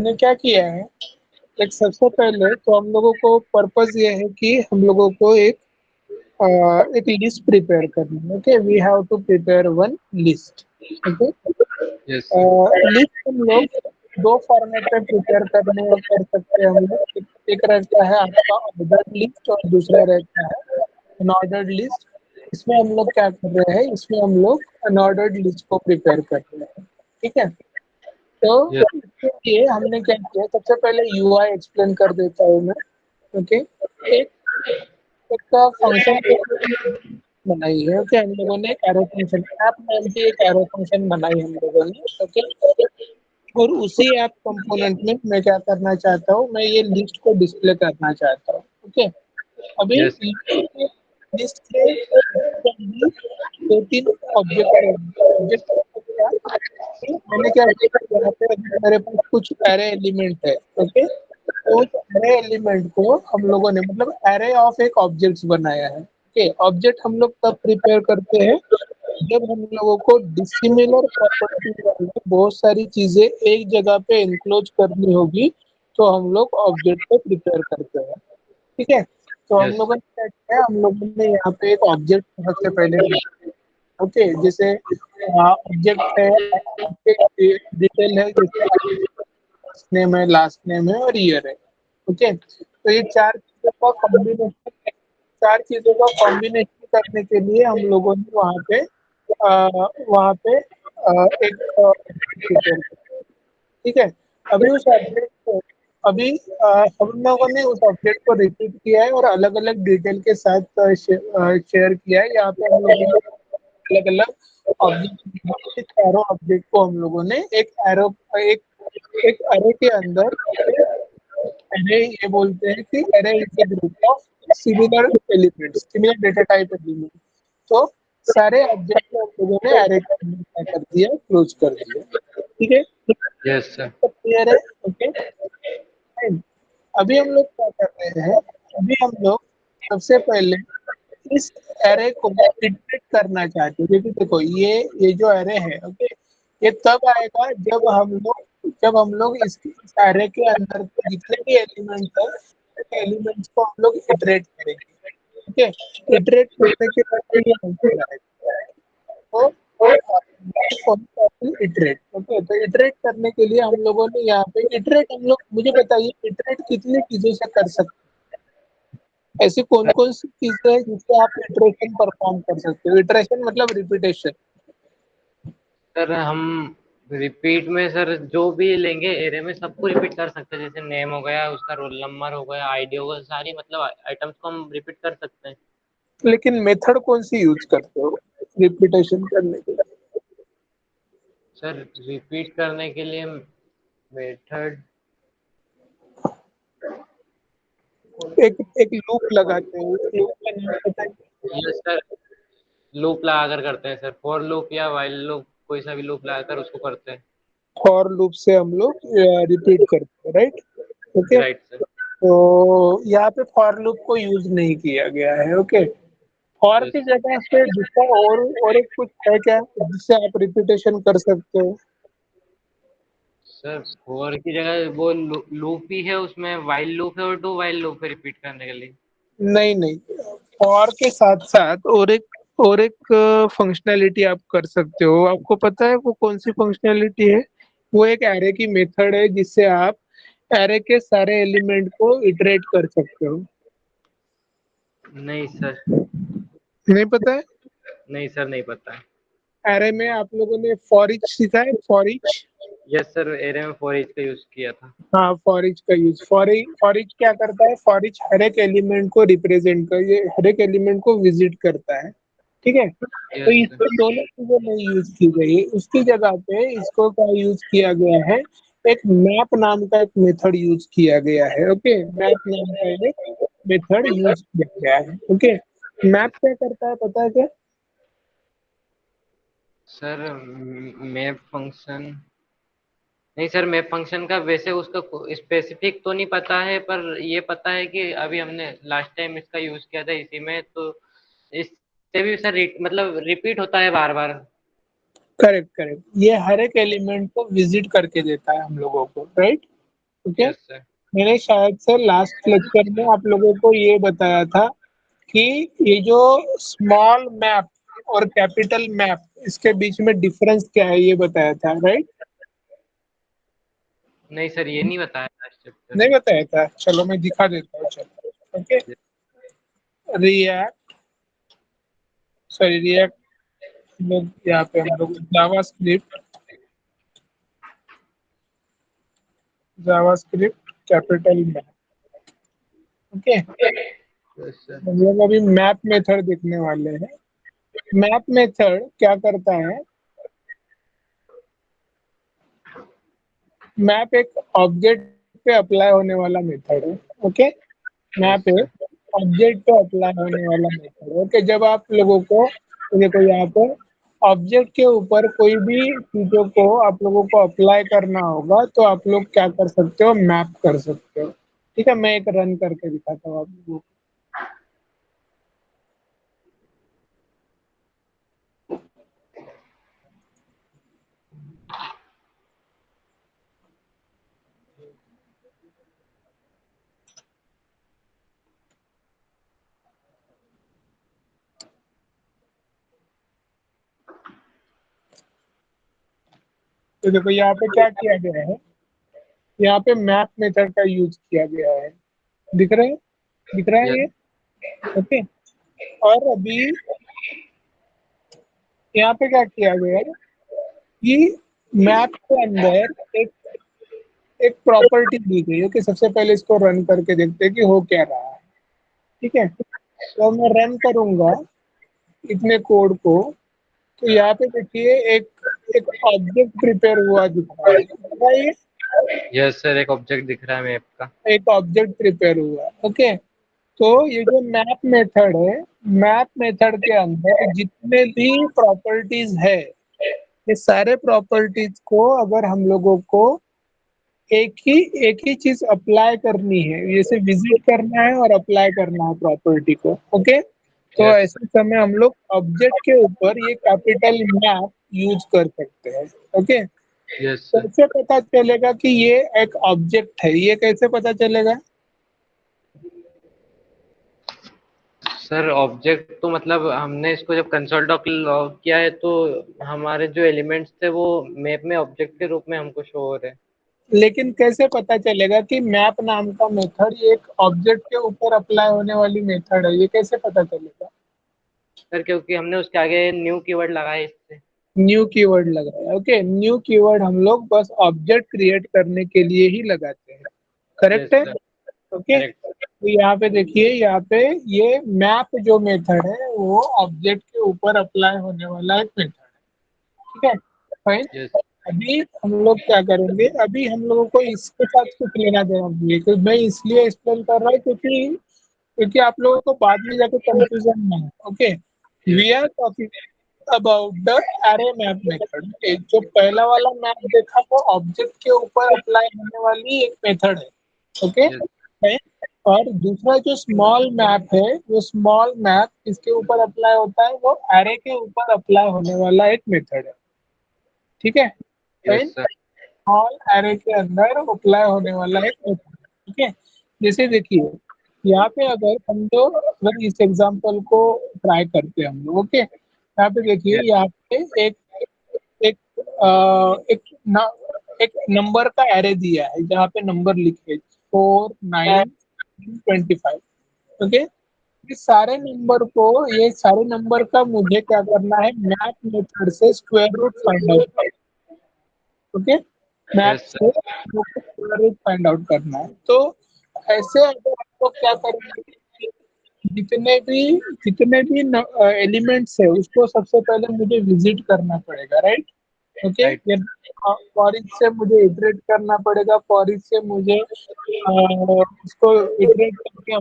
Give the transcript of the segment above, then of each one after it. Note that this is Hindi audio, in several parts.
हमने क्या किया है, एक सबसे पहले तो हम लोगों को पर्पस ये है कि हम लोगों को एक लिस्ट प्रिपेयर करनी है। Okay, we have to prepare one list. Okay, yes sir. List हम लोग दो फॉर्मेट में प्रिपेयर कर सकते हैं हम लोग। एक रहता है आपका ऑर्डर्ड लिस्ट और दूसरा रहता है अनऑर्डर्ड लिस्ट। इसमें हम लोग क्या कर रहे हैं, इसमें हम लोग अनऑर्डर्ड लिस्ट को प्रिपेयर कर रहे हैं। ठीक है, तो यस इसके लिए हमने क्या किया, सबसे पहले यूआई एक्सप्लेन कर देता हूँ मैं। ओके, एक एक का फंक्शन बनाई है। ओके, हम लोगों ने एक एरो फंक्शन, ऐप नाम की एक एरो फंक्शन बनाई हम लोगों ने। ओके, और उसी ऐप कंपोनेंट में मैं क्या करना चाहता हूँ, मैं ये लिस्ट को डिस्प्ले करना चाहता हूँ। ओके, अभी यस लिस्ट के दो तीन ऑब्जेक्ट है। ऑब्जेक्ट क्या, मैंने क्या किया, यहाँ पे अभी मेरे पास कुछ एरे एलिमेंट है। ओके, तो उस एरे एलिमेंट को हम लोगों ने मतलब एरे ऑफ एक ऑब्जेक्ट्स बनाया है। ओके, ऑब्जेक्ट हम लोग तब प्रिपेयर करते हैं जब हम लोगों को डिसिमिलर प्रॉपर्टी वाली बहुत सारी चीजें एक जगह पे एनक्लोज करनी होगी, तो हम लोग ऑब्जेक्ट को प्रिपेयर करते हैं। ठीक है, तो हम यस लोगों ने क्या किया, हम लोगों ने यहाँ पे एक ऑब्जेक्ट सबसे पहले। ओके, जैसे ऑब्जेक्ट है, डिटेल है, जैसे फर्स्ट नेम है, लास्ट नेम है और ईयर है। ओके, तो ये चार चीजों का कॉम्बिनेशन करने के लिए हम लोगों ने वहाँ पे एक प्रिपेयर किया। ठीक है, अभी उस ऑब्जेक्ट को अभी हम लोगों ने उस ऑब्जेक्ट को रिपीट किया है और अलग अलग डिटेल के साथ शेयर किया है। यहाँ पे हम लोगों ने अलग अलग ऑब्जेक्ट, चारों ऑब्जेक्ट को हम लोगों ने एक एक एरो के अंदर, एरे ये बोलते हैं कि array is a group of similar elements, similar data type element. तो सारे ऑब्जेक्ट को हम लोगों ने एरे के अंदर क्या कर दिया, क्लोज कर दिया। ठीक है, यस सर। क्लियर है। Okay, fine. अभी हम लोग क्या कर रहे हैं, अभी हम लोग सबसे पहले इस एरे को इटरेट करना चाहते हैं, क्योंकि देखो ये जो एरे है, ओके, ये तब आएगा जब हम लोग इस एरे के अंदर के जितने भी एलिमेंट है, एलिमेंट्स को हम लोग इटरेट करेंगे। ठीक है, इटरेट करने के बाद ये आंसर आएगा। तो इटरेट, ओके, तो इटरेट करने के लिए हम लोगों ने यहाँ पे इटरेट, हम लोग मुझे बताइए इटरेट कितनी चीजों से कर सकते हैं, ऐसी कौन कौन सी चीजें हैं जिससे आप इटरेशन परफॉर्म कर सकते हो। इटरेशन मतलब रिपीटेशन। सर हम रिपीट में सर जो भी लेंगे एरे में सबको रिपीट कर सकते हैं, जैसे नेम हो गया, उसका रोल नंबर हो गया, आईडी हो गया, सारी मतलब आइटम्स को हम रिपीट कर सकते हैं। लेकिन मेथड कौन सी यूज करते हो रिपीटेशन करने के सर रिपीट करने के लिए मेथड। लिए एक एक लूप लगाते हैं, उस लूप का नाम पता है? यस सर, लूप लगा कर करते हैं सर, फॉर लूप या वाइल लूप, कोई सा भी लूप लगाकर उसको करते हैं। फॉर लूप से हम लोग रिपीट करते हैं, राइट। Okay, right sir. तो यहाँ पे फॉर लूप को यूज नहीं किया गया है। ओके, फॉर यस की जगह पे दूसरा और एक कुछ है क्या जिससे आप रिपीटेशन कर सकते हो? सर फॉर की जगह वो लूप ही है, उसमें वाइल लूप है और डू वाइल लूप है रिपीट करने के लिए। नहीं नहीं, फॉर के साथ साथ और एक फंक्शनैलिटी आप कर सकते हो। आपको पता है वो कौन सी फंक्शनैलिटी है? वो एक एरे की मेथड है जिससे आप एरे के सारे एलिमेंट को इटरेट कर सकते हो। नहीं सर। नहीं पता है? नहीं सर, नहीं पता है। एरे में आप लोगों ने फॉर ईच सीखा है, for each. Yes sir, array में फॉर ईच का यूज किया था। हाँ, फॉर ईच का यूज, फॉर ईच क्या करता है, फॉर ईच हर एक एलिमेंट को रिप्रेजेंट कर, ये हर एक एलिमेंट को विजिट करता है। ठीक है, तो यस इसमें सर। दोनों चीजें नहीं यूज की गई है, उसकी जगह पे इसको क्या यूज किया गया है, एक मैप नाम का एक मेथड यूज किया गया है। ओके, मैप नाम का एक मेथड यूज किया गया है। ओके, मैप क्या करता है पता है क्या? सर मैप फंक्शन, नहीं सर, मैप फंक्शन का वैसे उसका स्पेसिफिक तो नहीं पता है, पर ये पता है कि अभी हमने लास्ट टाइम इसका यूज किया था इसी में, तो इससे भी सर मतलब रिपीट होता है बार बार। करेक्ट करेक्ट, ये हर एक एलिमेंट को विजिट करके देता है हम लोगों को, राइट। ओके। Yes sir. मैंने शायद से लास्ट लेक्चर में आप लोगों को ये बताया था कि ये जो स्मॉल मैप और कैपिटल मैप इसके बीच में डिफरेंस क्या है ये बताया था, राइट? नहीं सर, ये नहीं बताया लास्ट चैप्टर नहीं में। बताया था, चलो मैं दिखा देता हूँ, चलो। ओके। रिएक्ट, सॉरी रिएक्ट, यहाँ पे हम लोग JavaScript capital map. Okay. Yes sir. हम लोग अभी मैप मेथड देखने वाले हैं। मैप मेथड क्या करता है? मैप एक ऑब्जेक्ट पे अप्लाई होने वाला मेथड है। ओके। Yes map sir. एक ऑब्जेक्ट पे अप्लाई होने वाला मेथड है। ओके, जब आप लोगों को देखो यहाँ पे ऑब्जेक्ट के ऊपर कोई भी चीजों को आप लोगों को अप्लाई करना होगा तो आप लोग क्या कर सकते हो? मैप कर सकते हो। ठीक है, मैं एक रन करके दिखाता हूँ आप लोगों को। तो देखो यहाँ पे क्या किया गया है, यहाँ पे मैप मेथड का यूज किया गया है। दिख रहा है? दिख रहा है यस। ये? ओके। और अभी यहाँ पे क्या किया गया है कि मैप के अंदर एक एक प्रॉपर्टी दी गई है कि सबसे पहले इसको रन करके देखते हैं कि हो क्या रहा है। ठीक है, तो मैं रन करूंगा इतने कोड को, तो यहाँ पे देखिए एक एक ऑब्जेक्ट प्रिपेयर हुआ दिख रहा है। दिख रहा है ये? यस सर, एक ऑब्जेक्ट दिख रहा है मैप का। एक ऑब्जेक्ट प्रिपेयर हुआ है। ओके। तो ये जो मैप मेथड है, मैप मेथड के अंदर जितने भी प्रॉपर्टीज है, ये सारे प्रॉपर्टीज को अगर हम लोगों को एक ही चीज अप्लाई करनी है, जैसे विजिट करना है और अप्लाई करना है प्रॉपर्टी को। ओके। तो यस ऐसे समय हम लोग ऑब्जेक्ट के ऊपर ये कैपिटल मैप यूज कर सकते हैं। ओके। सर। Yes sir. कैसे पता चलेगा कि ये एक ऑब्जेक्ट है? ये कैसे पता चलेगा? सर ऑब्जेक्ट तो मतलब हमने इसको जब कंसोल डॉक लॉग किया है तो हमारे जो एलिमेंट्स थे वो मैप में ऑब्जेक्ट के रूप में हमको शो हो रहे हैं। लेकिन कैसे पता चलेगा कि मैप नाम का मेथड ये एक ऑब्जेक्ट के ऊपर अप्लाई होने वाली मेथड है? ये कैसे पता चलेगा? सर क्योंकि हमने उसके आगे न्यू कीवर्ड लगाया इससे। न्यू कीवर्ड लगाया। ओके, न्यू कीवर्ड हम लोग बस ऑब्जेक्ट क्रिएट करने के लिए ही लगाते हैं। यस करेक्ट है? सर। ओके। करेक्ट। तो यहाँ पे देखिए, यहाँ पे ये मैप जो मेथड है वो ऑब्जेक्ट के ऊपर अप्लाई होने वाला एक मेथड है। ठीक है, फाइन। यस। अभी हम लोग क्या करेंगे, अभी हम लोगों को इसके साथ कुछ लेना देना नहीं है। तो मैं इसलिए एक्सप्लेन कर रहा हूँ क्योंकि क्योंकि आप लोगों को बाद में जाके कंफ्यूजन ना हो। Okay. We yes. Are talking about the array map method. जो पहला वाला मैप देखा वो ऑब्जेक्ट के ऊपर अप्लाई होने वाली एक मेथड है। Okay, yes. है? और दूसरा जो स्मॉल मैप है, वो स्मॉल मैप इसके ऊपर अप्लाई होता है, वो एरे के ऊपर अप्लाई होने वाला एक मेथड है। ठीक है, yes fine. Sir. Small array के अंदर अप्लाई होने वाला एक मेथड। ठीक है, जैसे देखिए यहाँ पे अगर हम लोग अगर इस एग्जांपल को ट्राई करते हैं हम लोग। ओके, यहाँ पे देखिए, यस। यहाँ पे एक एक एक न, एक नंबर का एरे दिया है जहाँ पे नंबर लिखे 4 9 25। ओके, ये सारे नंबर का मुझे क्या करना है? मैप मेथड से square root find out. Okay, map yes से sir. Square root find out करना है। तो ऐसे अगर आप लोग क्या करेंगे कि जितने भी एलिमेंट्स है उसको सबसे पहले मुझे विजिट करना पड़ेगा, राइट? Okay, right. ये फॉर ईच से मुझे इटरेट करना पड़ेगा, फॉर ईच से मुझे उसको इटरेट करके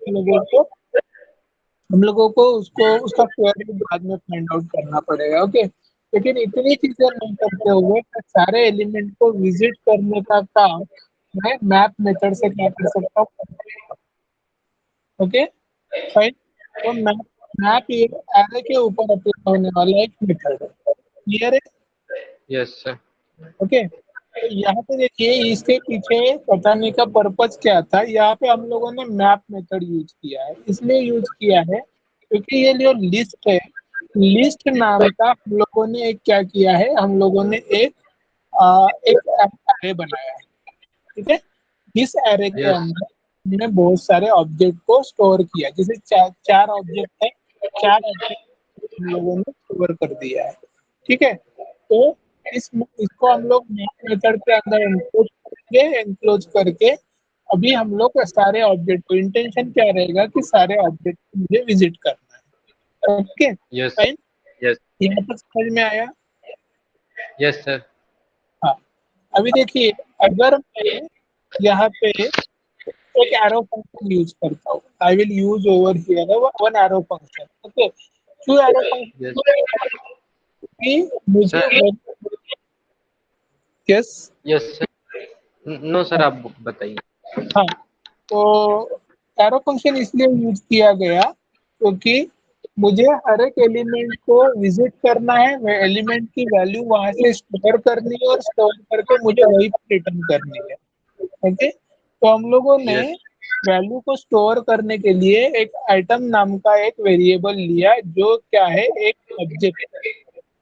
हम लोगों को उसको उसका स्क्वायर रूट बाद में फाइंड आउट करना पड़ेगा। ओके, लेकिन इतनी चीजें नहीं करते हुए मैं सारे एलिमेंट को विजिट करने का काम मैं मैप मेथड से क्या कर सकता हूँ? Okay, fine. तो मैप मैप ये एरे के ऊपर अप्लाई होने वाला एक मेथड है। क्लियर है? Yes sir. ओके। तो यहाँ पे देखिए इसके पीछे बताने का पर्पज क्या था। यहाँ पे हम लोगों ने मैप मेथड यूज किया है, इसलिए यूज किया है क्योंकि ये जो लिस्ट है, लिस्ट नाम का हम लोगों ने एक क्या किया है, हम लोगों ने एक एरे बनाया है। ठीक है, इस एरे के यस अंदर हमने बहुत सारे ऑब्जेक्ट को स्टोर किया, जैसे चार ऑब्जेक्ट है, चार ऑब्जेक्ट हम लोगों ने स्टोर कर दिया है। ठीक है, तो इसको हम लोग मेथड के अंदर एनक्लोज करके अभी हम लोग सारे ऑब्जेक्ट को, इंटेंशन क्या रहेगा कि सारे ऑब्जेक्ट को मुझे विजिट करना है। ओके यस फाइन, यस यहाँ तक समझ में आया? Yes sir. हाँ, अभी देखिए अगर मैं यहाँ पे एक एरो फंक्शन यूज करता हूँ, I will use over here one arrow function. Okay, क्यों एरो यस फंक्शन? कि मुझे sir. Yes, yes sir. No sir, आप बताइए। हाँ, तो एरो फंक्शन इसलिए यूज किया गया क्योंकि मुझे हर एक एलिमेंट को विजिट करना है, मैं एलिमेंट की वैल्यू वहां से स्टोर करनी है और स्टोर करके मुझे वही रिटर्न करनी है। ओके, तो हम लोगों ने यस वैल्यू को स्टोर करने के लिए एक आइटम नाम का एक वेरिएबल लिया, जो क्या है, एक ऑब्जेक्ट।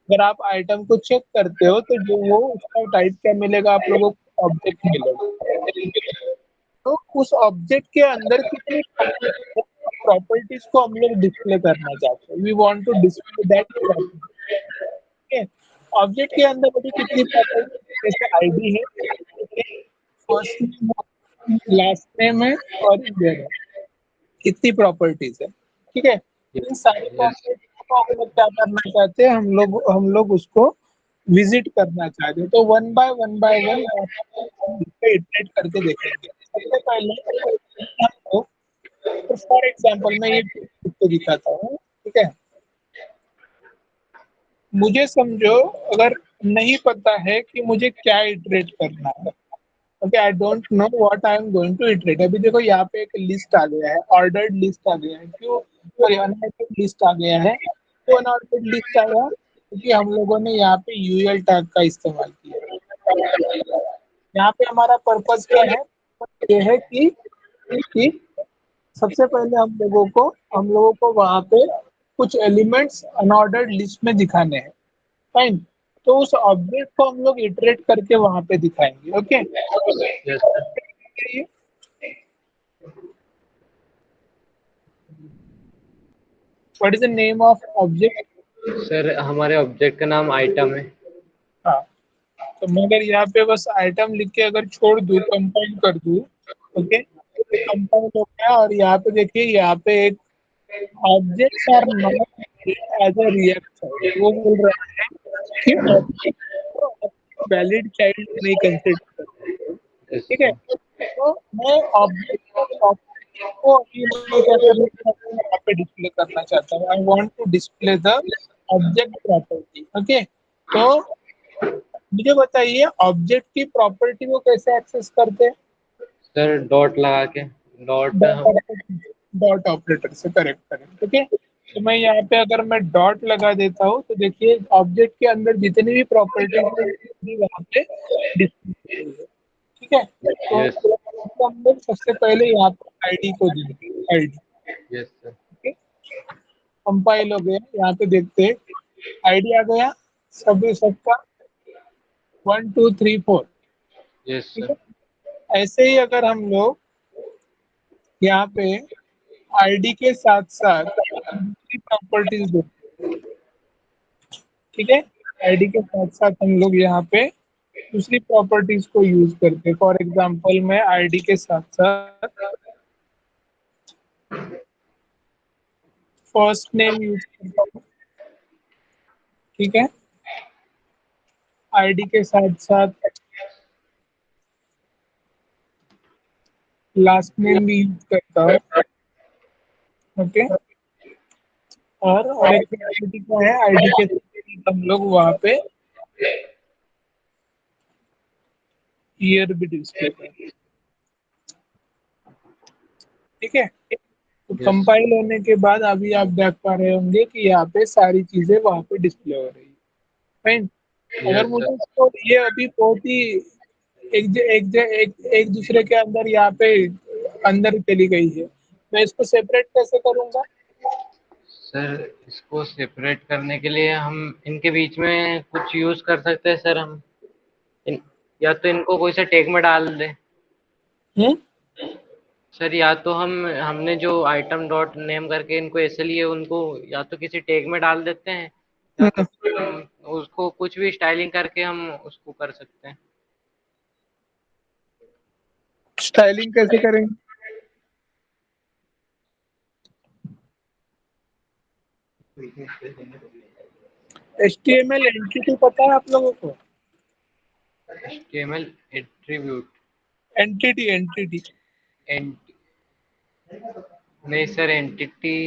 अगर आप आइटम को चेक करते हो तो जो वो उसका टाइप क्या मिलेगा आप लोगों को, ऑब्जेक्ट मिलेगा। तो उस ऑब्जेक्ट के अंदर कितनी प्रॉपर्टीज को हम लोग डिस्प्ले करना चाहते हैं, we want to display that property. ठीक है, ऑब्जेक्ट के अंदर अभी कितनी प्रॉपर्टी, जैसे आईडी है, फर्स्ट नेम, लास्ट नेम है और ईयर है, कितनी प्रॉपर्टीज है। ठीक है, इन सारी यस प्रॉपर्टीज को हम लोग क्या करना चाहते हैं, हम लोग उसको विजिट करना चाहते हैं। तो वन बाय वन इटरेट करके देखेंगे। सबसे पहले हम लोग, तो फॉर एग्जांपल मैं ये आपको दिखाता हूँ। ठीक है, मुझे समझो अगर नहीं पता है कि मुझे क्या इटरेट करना है, okay, I don't know what I am going to iterate. अभी देखो यहाँ पे एक लिस्ट आ गया है, ऑर्डर्ड लिस्ट आ गया है, क्यों, सॉरी अनऑर्डर्ड लिस्ट आ गया है। तो अनऑर्डर्ड लिस्ट आया क्योंकि हम लोगों ने यहाँ पे यूएल टैग का इस्तेमाल किया। यहाँ पे हमारा पर्पस क्या है, ये है कि सबसे पहले हम लोगों को वहाँ पे कुछ एलिमेंट्स अनऑर्डर्ड लिस्ट में दिखाने हैं। फाइन, तो उस ऑब्जेक्ट को हम लोग इटरेट करके वहाँ पे दिखाएंगे। Okay, yes what is the name of object? Sir, हमारे ऑब्जेक्ट का नाम आइटम है। हाँ, तो मैं अगर यहाँ पे बस आइटम लिख के अगर छोड़ दूँ, कंपाइल कर दूँ, ओके, तो कंपाइल हो गया। और यहाँ पे देखिए, यहाँ पे एक objects are not as a React, वो बोल रहा है कि वैलिड चाइल्ड नहीं कंसिडर करते। यस ठीक है, तो मैं ऑब्जेक्ट को प्रॉपर्टी को अभी मैं क्या करना चाहता हूँ, यहाँ पे डिस्प्ले करना चाहता हूँ। I want to display the object property. Okay, तो मुझे बताइए ऑब्जेक्ट की प्रॉपर्टी को कैसे एक्सेस करते हैं? सर, डॉट लगा के। Dot dot operator, dot operator से, करेक्ट करेक्ट। ओके, तो मैं यहाँ पे अगर मैं डॉट लगा देता हूँ तो देखिए ऑब्जेक्ट के अंदर जितनी भी प्रॉपर्टीज है वहाँ पे डिस्प्ले होती है। ठीक है, तो यस हम लोग सबसे पहले यहाँ पर आईडी को देंगे, ID. Yes sir. Okay, compile हो गया, यहाँ पे देखते हैं आईडी आ गया, सभी सबका 1 2 3 4। यस ठीक सर। है, ऐसे ही अगर हम लोग यहाँ पे आईडी के साथ साथ दूसरी प्रॉपर्टीज देते हैं। ठीक है, आईडी के साथ साथ हम लोग यहाँ पे दूसरी प्रॉपर्टीज को यूज करते हैं। फॉर एग्जांपल मैं आईडी के साथ साथ फर्स्ट नेम यूज करता हूँ। ठीक है, आईडी के साथ साथ लास्ट नेम भी यूज करता हूँ। ओके, और एक प्रॉपर्टी क्या है, आईडी के साथ हम लोग वहाँ पे ईयर भी डिस्प्ले करते हैं। ठीक है, तो यस कंपाइल होने के बाद अभी आप देख पा रहे होंगे कि यहाँ पे सारी चीजें वहाँ पे डिस्प्ले हो रही है। फाइन, अगर यस मुझे सर। इसको, ये अभी बहुत ही एक दूसरे के अंदर यहाँ पे अंदर चली गई है। मैं इसको सेपरेट कैसे करूंगा? सर इसको सेपरेट करने के लिए हम इनके बीच में कुछ यूज कर सकते हैं सर। हम इन, या तो इनको कोई सा टैग में डाल दें हम्म। सर, या तो हमने जो आइटम डॉट नेम करके इनको ऐसे लिए उनको या तो किसी टैग में डाल देते हैं, या तो हम्म। फिर हम उसको कुछ भी स्टाइलिंग करके हम उसको कर सकते हैं। स्टाइलिंग कैसे करेंगे? HTML एंटिटी पता है आप लोगों को? HTML एट्रीब्यूट एंटिटी एंटिटी एंट नहीं सर, एंटिटी।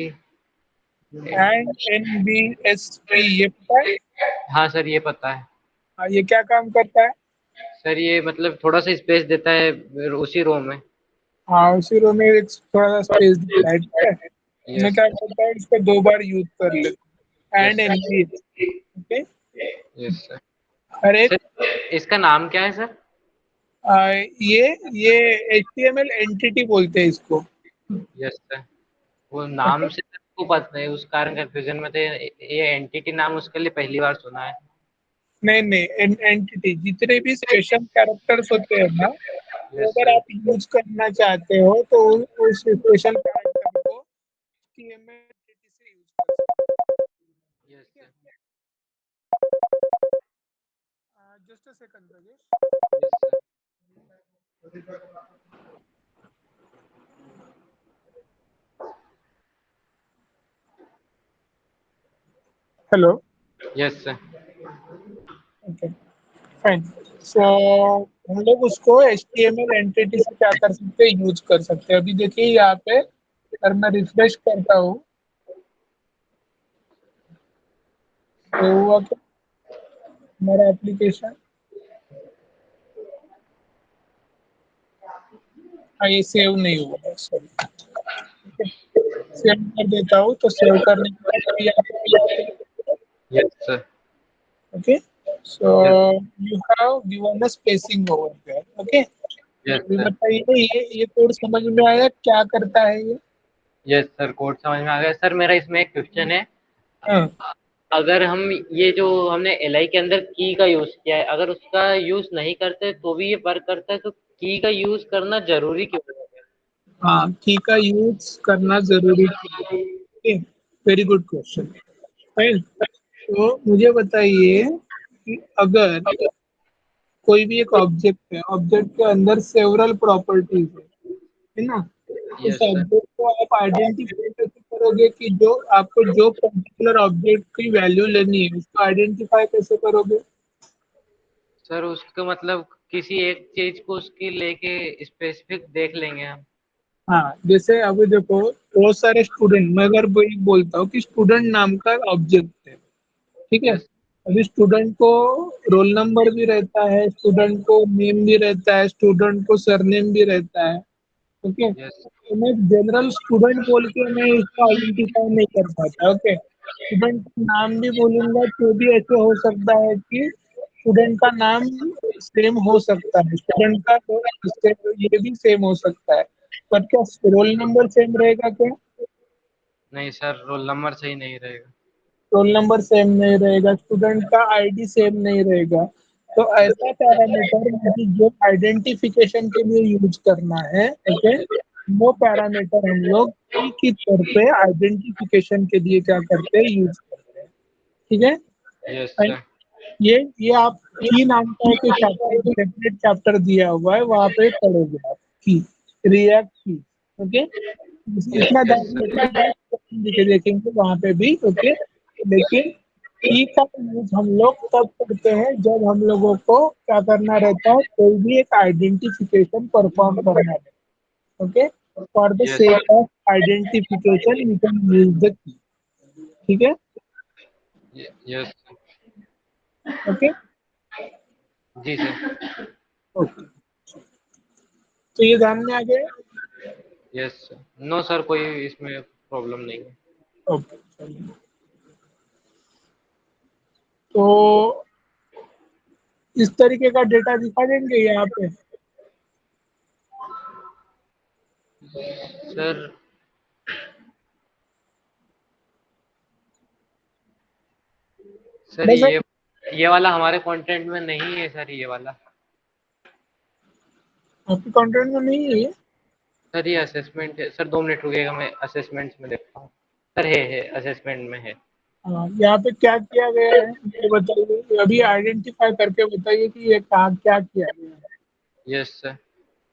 एंड NBSP ये पता है? हाँ सर, ये पता है। हाँ, ये क्या काम करता है? सर ये मतलब थोड़ा सा स्पेस देता है उसी रो में। हाँ, उसी रो में एक थोड़ा सा स्पेस दिखता है, ठीक है। मैं यस क्या करता हूँ, इसको दो बार यूज कर लेता yes and NB, okay. Yes sir. हर एक सर इसका नाम क्या है सर? आ, ये HTML एंटिटी बोलते हैं इसको। Yes sir. वो नाम से को पता नहीं, उस कारण कंफ्यूजन में थे। ये एंटिटी नाम उसके लिए पहली बार सुना है। नहीं नहीं, एंटिटी जितने भी स्पेशल कैरेक्टर्स होते हैं ना, वो यस अगर सर। आप यूज करना चाहते हो तो उस स्पेशल कैरेक्टर को HTML एंटिटी से यूज कर सकते हो, यस ठीक है। Sir. Just a second Rajesh. Yes sir. Hello. Yes sir. Okay, fine. So हम लोग उसको HTML एंटिटी से क्या कर सकते हैं, यूज कर सकते हैं। अभी देखिए यहाँ पे अगर मैं रिफ्रेश करता हूँ तो हुआ क्या, मेरा एप्लीकेशन, हाँ ये सेव नहीं हुआ है, सॉरी। ठीक है, सेव कर देता हूँ तो सेव करने के बाद अभी यहाँ पे क्लिक करें। Yes sir. Okay, so yes you have given a spacing over there, okay. Yes अभी सर। बताइए ये कोड समझ में आया, क्या करता है ये? यस सर, कोड समझ में आ गया सर। मेरा इसमें एक क्वेश्चन है। हाँ अगर हम ये जो हमने एलआई के अंदर की का यूज किया है, अगर उसका यूज नहीं करते तो भी ये वर्क करता है, तो की का यूज करना जरूरी क्यों है? हाँ, की का यूज करना जरूरी है। Very good question. फाइन, तो मुझे बताइए कि अगर कोई भी एक ऑब्जेक्ट है, ऑब्जेक्ट के अंदर सेवरल प्रॉपर्टीज है ना, उस यस सर। ऑब्जेक्ट को आप आइडेंटिफाई कैसे करोगे कि जो आपको जो पर्टिकुलर ऑब्जेक्ट की वैल्यू लेनी है उसको आइडेंटिफाई कैसे करोगे? सर उसका मतलब किसी एक चीज को उसकी लेके स्पेसिफिक देख लेंगे हम। हाँ, जैसे अभी देखो, बहुत सारे स्टूडेंट, मैं अगर वही बोलता हूँ कि स्टूडेंट नाम का ऑब्जेक्ट है, ठीक है। यस अभी स्टूडेंट को रोल नंबर भी रहता है, स्टूडेंट को नेम भी रहता है, स्टूडेंट को सरनेम भी रहता है, ओके। यस तो मैं जनरल स्टूडेंट बोल के मैं इसको आइडेंटिफाई नहीं कर पाता, ओके। स्टूडेंट का नाम भी बोलूंगा तो भी ऐसे हो सकता है कि स्टूडेंट का नाम सेम हो सकता है, स्टूडेंट का तो ये भी सेम हो सकता है, पर क्या रोल नंबर सेम रहेगा क्या? नहीं सर, रोल नंबर सही नहीं रहेगा। रोल नंबर सेम नहीं रहेगा, स्टूडेंट का आईडी सेम नहीं रहेगा। तो ऐसा पैरामीटर मुझे जो आइडेंटिफिकेशन के लिए यूज करना है, ओके, वो पैरामीटर हम लोग की तौर पे आइडेंटिफिकेशन के लिए क्या करते हैं, यूज करते हैं, ठीक है। Yes And sir. ये आप की नाम का एक चैप्टर, सेपरेट चैप्टर दिया हुआ है, वहां पे पढ़ोगे आप की, रिएक्ट की, ओके। इतना यस ध्यान सर। रखने के बाद देखेंगे वहां पे भी, ओके। लेकिन की का यूज हम लोग तब करते हैं जब हम लोगों को क्या करना रहता है, कोई भी एक आइडेंटिफिकेशन परफॉर्म करना रहता है, okay. For the yes sake of identification we can use the key, ठीक है। यस ओके, जी सर। ओके, तो ये ध्यान में आ गया। Yes sir. नो सर, कोई इसमें प्रॉब्लम नहीं है। ओके, चलिए। तो इस तरीके का डेटा दिखा देंगे यहाँ पे। सर सर बस ये वाला हमारे कंटेंट में नहीं है सर, ये वाला। आपके कंटेंट में नहीं है ये? सर ये असेसमेंट है सर, 2 मिनट रुकिएगा, मैं असेसमेंट्स में देखता हूँ। सर है असेसमेंट में है। हाँ, यहाँ पे क्या किया गया है ये बताइए, अभी आइडेंटिफाई करके बताइए कि ये कहाँ क्या किया गया है। Yes sir.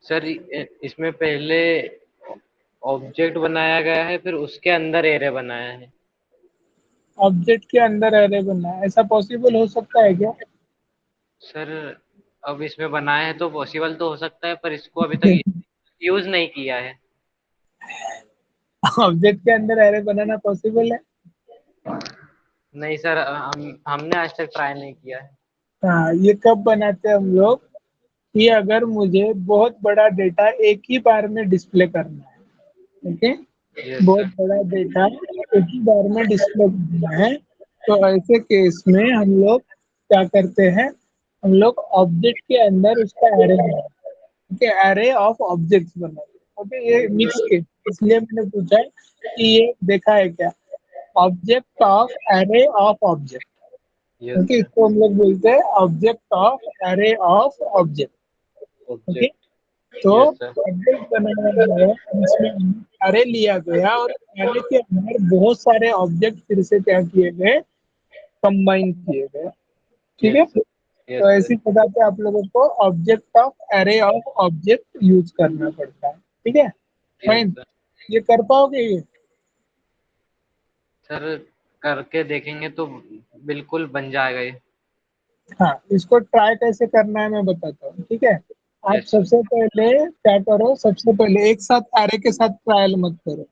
सर इसमें पहले ऑब्जेक्ट बनाया गया है, फिर उसके अंदर एरे बनाया है। ऑब्जेक्ट के अंदर एरे बनना है, ऐसा पॉसिबल हो सकता है क्या? सर अब इसमें बनाया है तो पॉसिबल तो हो सकता है, पर इसको अभी तक यूज नहीं किया है। ऑब्जेक्ट के अंदर एरे बनाना पॉसिबल है? नहीं सर, हमने आज तक ट्राई नहीं किया है। हाँ, ये कब बनाते हैं हम लोग, कि अगर मुझे बहुत बड़ा डेटा एक ही बार में डिस्प्ले करना है, ओके, यस बहुत सर। बड़ा डेटा एक ही बार में डिस्प्ले करना है, तो ऐसे केस में हम लोग क्या करते हैं, हम लोग ऑब्जेक्ट के अंदर उसका एरे बनाते हैं, ओके, एरे ऑफ ऑब्जेक्ट्स बनाते हैं, ओके, ये मिक्स केस, इसलिए मैंने पूछा कि ये देखा है क्या, object of array of object, yes okay, sir. इसको हम लोग बोलते हैं object of array of object, okay. Object. तो यस सर। ऑब्जेक्ट बनाया गया, इसमें एरे लिया गया और एरे के अंदर बहुत सारे ऑब्जेक्ट फिर से क्या किए गए, कंबाइन किए गए, ठीक है। Yes sir. तो यस सर। ऐसी पता पे आप लोगों को object of array of object use करना पड़ता है, ठीक है, यस फाइन। सर। ये कर पाओगे ये? सर करके देखेंगे तो बिल्कुल बन जाएगा ये। हाँ, इसको ट्राई कैसे करना है मैं बताता हूँ, ठीक है। आप यस सर। सबसे पहले क्या करो, सबसे पहले एक साथ एरे के साथ ट्रायल मत करो।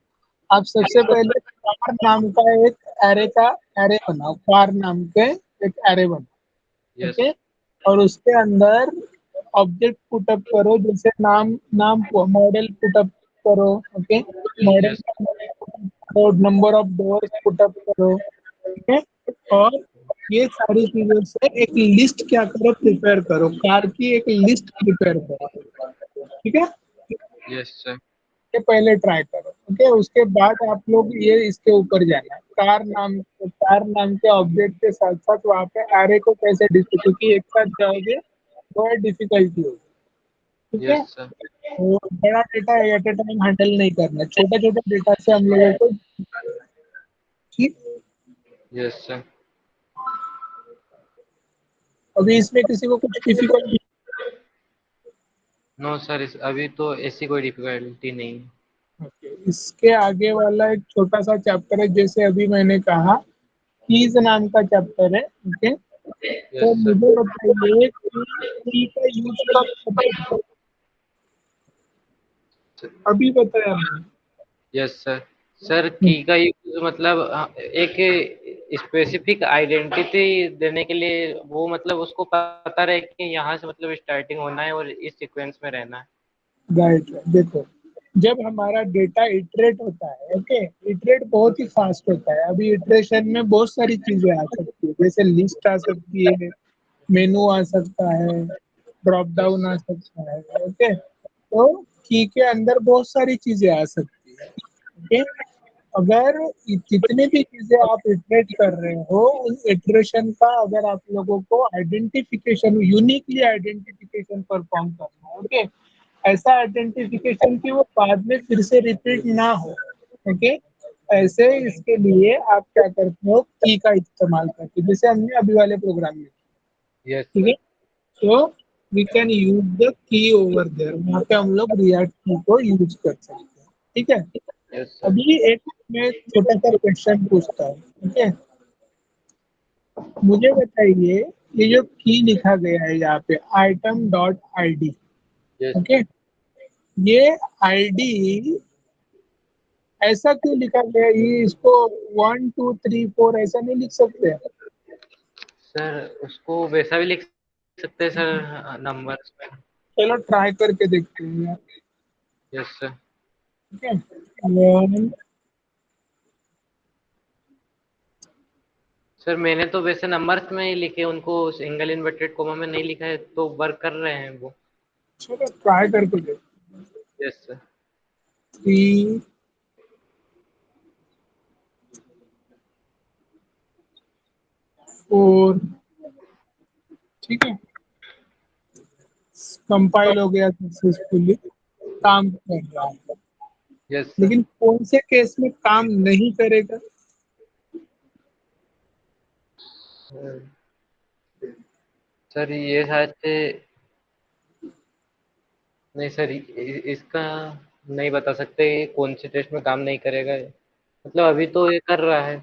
आप सबसे पहले कार नाम का एक एरे का एरे बनाओ, कार नाम के एक एरे बनाओ, यस। ओके। और उसके अंदर ऑब्जेक्ट पुटअप करो, जैसे नाम नाम मॉडल पुटअप करो, ओके, मॉडल यस। करो, नंबर ऑफ डोर्स पुटअप करो, ठीक है। और ये सारी चीजों से एक लिस्ट क्या करो, प्रिपेयर करो, कार की एक लिस्ट प्रिपेयर करो, ठीक है। Yes sir. ये पहले ट्राई करो, ओके, उसके बाद आप लोग ये इसके ऊपर जाना, कार नाम के ऑब्जेक्ट के साथ साथ वहाँ पे एरे को कैसे डिस्प्ले, क्योंकि एक साथ जाओगे तो डिफिकल्टी होगी, ठीक यस है। सर। तो बड़ा डेटा एट ए टाइम हैंडल नहीं करना, छोटे छोटे डेटा से हम लोगों को, ठीक। Yes sir. अभी इसमें किसी को कुछ डिफिकल्टी? नो सर, इस अभी तो ऐसी कोई डिफिकल्टी नहीं है। ओके, इसके आगे वाला एक छोटा सा चैप्टर है, जैसे अभी मैंने कहा कीज नाम का चैप्टर है, ओके। यस तो सर। मुझे बताइए कि की का यूज कब करते हैं? अभी बताया मैंने। Yes sir. सर की का यूज मतलब एक स्पेसिफिक आइडेंटिटी देने के लिए, वो मतलब उसको पता रहे कि यहाँ से मतलब स्टार्टिंग होना है और इस सीक्वेंस में रहना है। राइट, देखो, जब हमारा डेटा इटरेट होता है, ओके, इटरेट बहुत ही फास्ट होता है, अभी इटरेशन में बहुत सारी चीजें आ सकती है, जैसे लिस्ट आ सकती है, मेनू आ सकता है, ड्रॉप यस डाउन आ सर। सकता है, ओके। तो की के अंदर बहुत सारी चीजें आ सकती है, ओके। अगर जितनी भी चीजें आप इटरेट कर रहे हो, उन इटरेशन का अगर आप लोगों को आइडेंटिफिकेशन, यूनिकली आइडेंटिफिकेशन परफॉर्म करना है, ओके, ऐसा आइडेंटिफिकेशन कि वो बाद में फिर से रिपीट ना हो, ओके, ऐसे इसके लिए आप क्या करते हो, की का इस्तेमाल करते हो, जैसे हमने अभी वाले प्रोग्राम में, यस ठीक है। सर। तो we can use the key over there, वहाँ पे हम लोग रिएक्ट की को यूज कर सकते हैं, ठीक है। Yes sir. अभी एक मैं छोटा सा क्वेश्चन पूछता हूँ, ठीक है। मुझे बताइए, ये जो की लिखा गया है यहाँ पे item dot ID, yes okay, ये आईडी ऐसा क्यों लिखा गया है? ये इसको 1 2 3 4 ऐसा नहीं लिख सकते? सर, उसको वैसा भी लिख सकते हैं सर, नंबर्स में। चलो ट्राई करके देखते हैं यार, यस सर। ठीक है। वन सर मैंने तो वैसे नंबर्स में ही लिखे, उनको सिंगल इन्वर्टेड कोमा में नहीं लिखा है, तो वर्क कर रहे हैं वो। चलो ट्राई करके देखो। Yes sir. 3 4, ठीक है, कंपाइल हो गया सक्सेसफुली, काम कर रहा है। Yes sir. लेकिन कौन से केस में काम नहीं करेगा? सर ये शायद से, नहीं सर इसका नहीं बता सकते, ये कौन से टेस्ट में काम नहीं करेगा, मतलब अभी तो ये कर रहा है।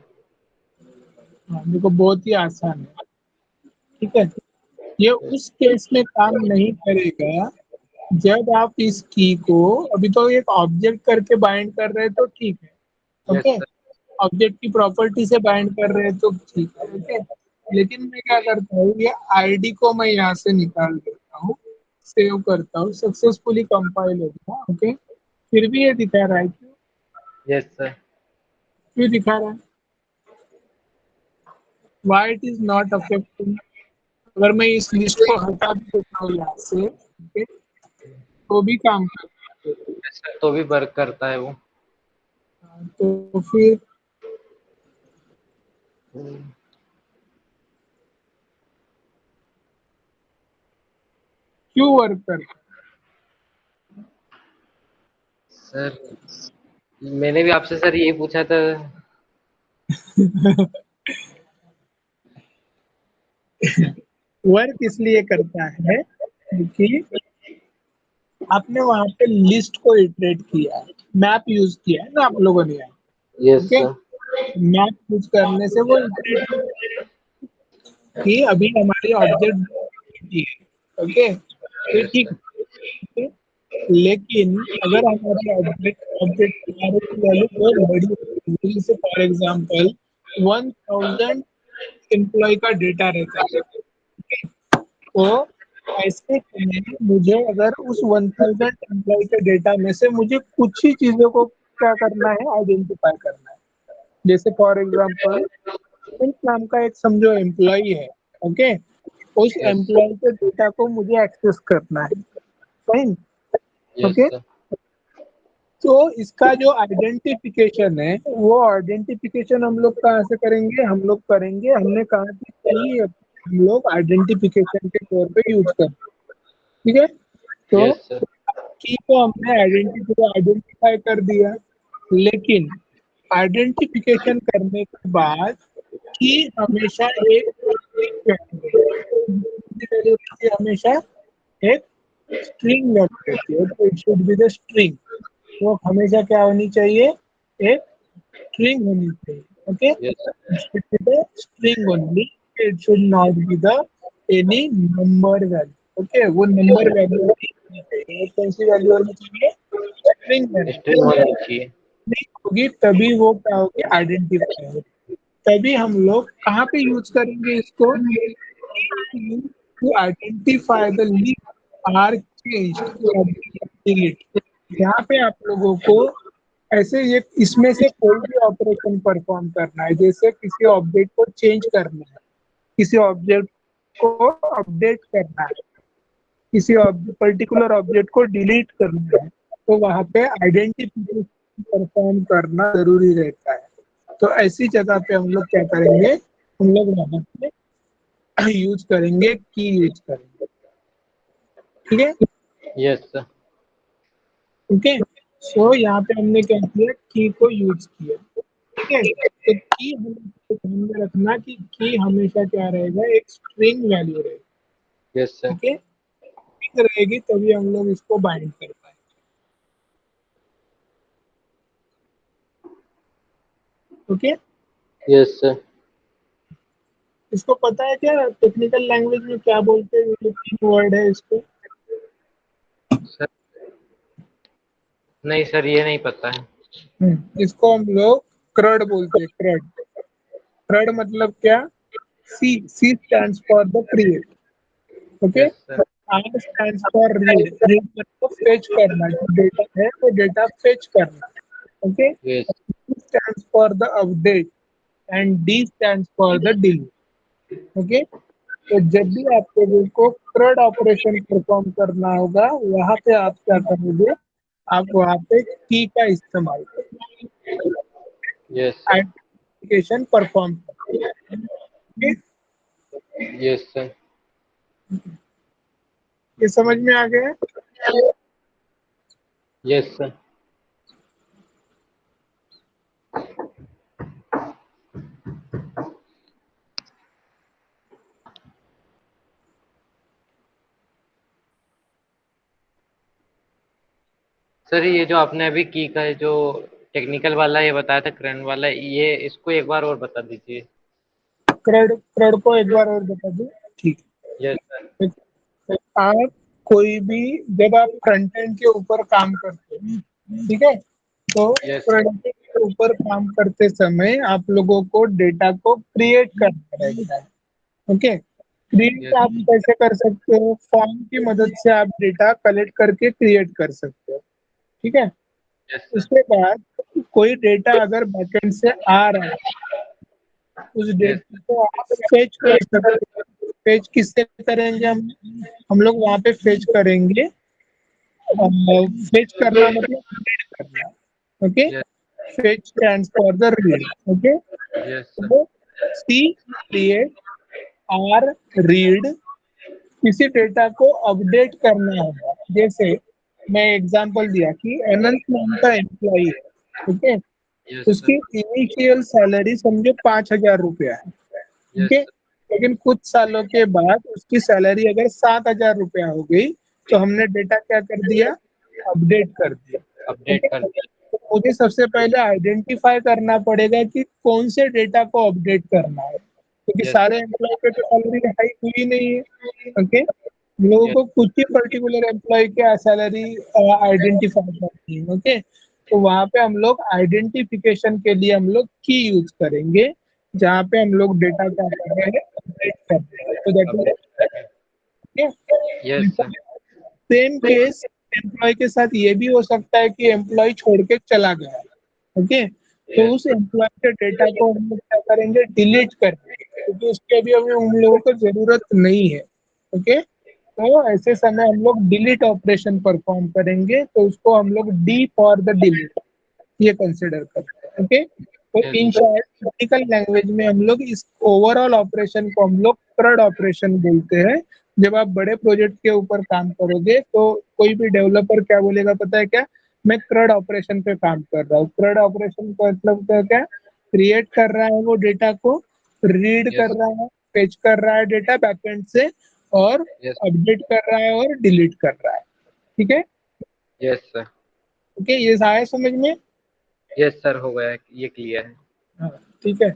हाँ, देखो बहुत ही आसान है, ठीक है। ये उस केस में काम नहीं करेगा जब आप इस की को, अभी तो एक ऑब्जेक्ट करके बाइंड कर रहे हैं तो ठीक है, यस ओके। सर। ऑब्जेक्ट की प्रॉपर्टी से बाइंड कर रहे हैं तो ठीक है, ओके। लेकिन मैं क्या करता हूँ, ये आईडी को मैं यहाँ से निकाल देता हूँ, सेव करता हूँ, सक्सेसफुली कंपाइल हो गया, ओके। फिर भी ये दिखा रहा है, यस सर। क्यों दिखा रहा है? Why it is not affecting? अगर मैं इस लिस्ट को हटा भी देता हूँ यहाँ से, ओके, तो भी काम करता है। यस सर, तो भी वर्क करता है वो। तो फिर क्यों वर्क करता सर मैंने भी आपसे सर यही पूछा था। है? वर्क इसलिए करता है क्योंकि आपने वहां पे लिस्ट को इटरेट किया है, मैप यूज किया है ना आप लोगों ने, yes okay. Sir. Map use करने से वो इटरेट कि अभी हमारी ऑब्जेक्ट है, ओके, ये ठीक है। लेकिन अगर हमारी ऑब्जेक्ट ऑब्जेक्ट हमारे की वैल्यू बहुत बड़ी है, जैसे फॉर एग्जांपल 1000 एम्प्लॉय का डेटा रहता है, ठीक है? तो ऐसे में मुझे अगर उस 1000 एम्प्लॉय के डेटा में से मुझे कुछ ही चीजों को क्या करना है, आइडेंटिफाई करना है। जैसे फॉर एग्जांपल प्रिंस नाम का एक समझो एम्प्लॉय है, ओके। उस यस सर। एम्प्लॉय के डेटा को मुझे एक्सेस करना है, फाइन, यस ओके। सर। तो इसका जो आइडेंटिफिकेशन है, वो आइडेंटिफिकेशन हम लोग कहाँ से करेंगे? हम लोग करेंगे, हमने कहा कि हम लोग आइडेंटिफिकेशन के तौर पे यूज करें, ठीक है। तो यस सर। की को हमने आइडेंटिफाई कर दिया, लेकिन आइडेंटिफिकेशन करने के बाद की हमेशा एक वैल्यू रहती है, हमेशा एक स्ट्रिंग वैल्यू रहती है, तो it should be the string. वो हमेशा क्या होनी चाहिए? एक स्ट्रिंग होनी चाहिए, okay. Yes it should be the string only, it should not be the any number value, okay. वो नंबर वैल्यू होनी चाहिए, वो कौन सी वैल्यू होनी चाहिए? String value. स्ट्रिंग होनी चाहिए। नहीं होगी तभी वो क्या होगी? आइडेंटिफाई होगी। तभी हम लोग कहाँ पे यूज करेंगे इसको? To identify the link are changed और डिलीट। यहाँ पे आप लोगों को ऐसे ये इसमें से कोई भी ऑपरेशन परफॉर्म करना है, जैसे किसी ऑब्जेक्ट को चेंज करना है, किसी ऑब्जेक्ट को अपडेट करना है, किसी पर्टिकुलर ऑब्जेक्ट को डिलीट करना है, तो वहाँ पे आइडेंटिफिकेशन परफॉर्म करना जरूरी रहता है। तो ऐसी जगह पे हम लोग क्या करेंगे? हम लोग वहाँ पे यूज करेंगे, की यूज करेंगे, ठीक है। Yes sir. ओके, सो यहाँ पे हमने क्या किया? की को यूज किया, ठीक है। तो की हमें ध्यान में रखना कि की हमेशा क्या रहेगा? एक स्ट्रिंग वैल्यू रहेगा, यस सर। ठीक है। स्ट्रिंग रहेगी तभी हम लोग इसको बाइंड कर पाएंगे, ओके। Yes sir. इसको पता है क्या टेक्निकल लैंग्वेज में क्या बोलते हैं? ये जो 3 वर्ड है इसको, सर नहीं सर, ये नहीं पता है। इसको हम लोग क्रड बोलते हैं, क्रड। क्रड मतलब क्या? C, C stands for the create, okay. Yes sir. R stands for read, read मतलब फेच करना, जो डेटा है वो डेटा फेच करना, okay. Yes. Stands for the update, and D stands for the delete. Okay, तो जब भी आप लोगों को CRUD ऑपरेशन परफॉर्म करना होगा, वहां पे आप क्या करोगे, आप वहां पे की का इस्तेमाल यस सर। आइडेंटिफिकेशन परफॉर्म करोगे। Yes sir. ये समझ में आ गया? Yes sir. सर ये जो आपने अभी की का जो टेक्निकल वाला ये बताया था, करंट वाला, ये इसको एक बार और बता दीजिए। CRUD को एक बार और बता दूं? ठीक यस सर। है। आप कोई भी, जब आप फ्रंट एंड के ऊपर काम करते हैं, ठीक है, तो यस सर। फ्रंट एंड के ऊपर काम करते समय आप लोगों को डेटा को क्रिएट करना रहेगा। Okay, create yes. आप कैसे कर सकते हो? फॉर्म की मदद से आप डेटा कलेक्ट करके क्रिएट कर सकते हो। ठीक है, यस सर। उसके बाद कोई डेटा अगर बैकएंड से आ रहा है, उस यस डेटा को आप फेच कर सकते हो। फेच किससे करेंगे? हम लोग वहां पे फेच करेंगे। फेच करना मतलब रीड करना। Okay, yes. Fetch stands for the read. Okay, yes sir. तो सी क्रिएट, आर रीड, किसी डेटा को अपडेट करना होगा। जैसे मैं एग्जांपल दिया कि अनंत नाम का एम्प्लॉई है, ठीक है, यस उसकी सर। इनिशियल सैलरी समझो 5,000 रुपया है। ठीक यस है, सर। लेकिन कुछ सालों के बाद उसकी सैलरी अगर 7,000 रुपया हो गई, तो हमने डेटा क्या कर दिया? अपडेट कर दिया। अपडेट ओके, कर दिया। तो मुझे सबसे पहले आइडेंटिफाई करना पड़ेगा कि कौन से डेटा को अपडेट करना है, क्योंकि यस सारे सर। एम्प्लॉय पे तो सैलरी हाइक हुई नहीं है। ओके, हम लोगों यस। को कुछ ही पर्टिकुलर एम्प्लॉय की सैलरी आइडेंटिफाई करनी है। ओके, तो वहां पे हम लोग आइडेंटिफिकेशन के लिए हम लोग की यूज करेंगे, जहाँ पे हम लोग डेटा क्या कर रहे हैं? अपडेट कर रहे हैं। तो दैट अपडेट कर दिया। Yes is sir. Same case employ के साथ ये भी हो सकता है कि एम्प्लॉय छोड़ के चला गया। ओके, तो यस उस सर। एम्प्लॉय के डेटा को हम लोग क्या करेंगे? डिलीट करेंगे, क्योंकि उसके अभी हमें उन लोगों को जरूरत नहीं है। ओके, तो ऐसे समय हम लोग डिलीट ऑपरेशन परफॉर्म करेंगे, तो उसको हम लोग डी फॉर द डिलीट ये कंसिडर करते हैं। ओके, तो yes in sir. Short technical language में हम लोग इस ओवरऑल ऑपरेशन को हम लोग CRUD ऑपरेशन बोलते हैं। जब आप बड़े प्रोजेक्ट के ऊपर काम करोगे, तो कोई भी डेवलपर क्या बोलेगा पता है क्या? मैं CRUD ऑपरेशन पे काम कर रहा हूँ। CRUD ऑपरेशन का मतलब क्या? क्रिएट कर रहा है वो डेटा को, रीड यस। कर रहा है, फेच कर रहा है डेटा बैकएंड से, और यस। अपडेट कर रहा है और डिलीट कर रहा है। ठीक है, यस सर। ओके, ये आया समझ में? यस सर, हो गया, ये क्लियर है। हाँ, ठीक है।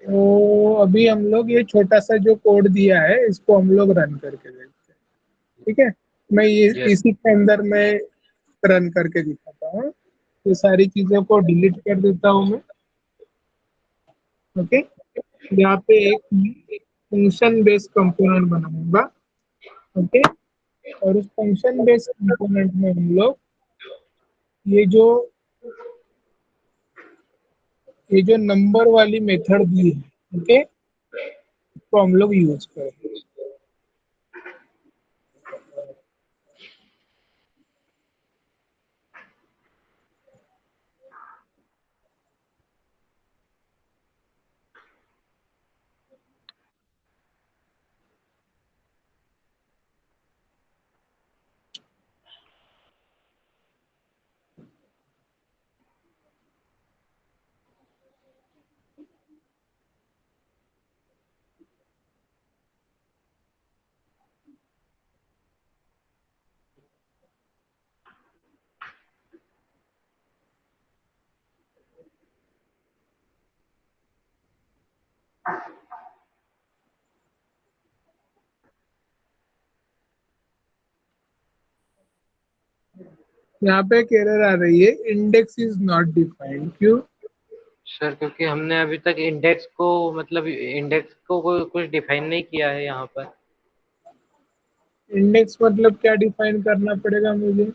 तो अभी हम लोग ये छोटा सा जो कोड दिया है, इसको हम लोग रन करके देखते हैं। ठीक है, मैं ये यस। इसी के अंदर मैं रन करके दिखाता हूँ। ये सारी चीजों को डिलीट कर देता हूँ मैं। ओके, यहाँ पे एक फंक्शन बेस्ड कंपोनेंट बनाऊंगा। ओके, और उस फंक्शन बेस्ड कंपोनेंट में हम लोग ये जो ये जो नंबर वाली मेथड दी है, ओके, इसको हम लोग यूज करेंगे। यहाँ पे एक एरर आ रही है, इंडेक्स इज नॉट डिफाइंड। क्यों? सर क्योंकि हमने अभी तक इंडेक्स को, मतलब इंडेक्स को कुछ डिफाइन नहीं किया है यहाँ पर। इंडेक्स मतलब क्या डिफाइन करना पड़ेगा मुझे?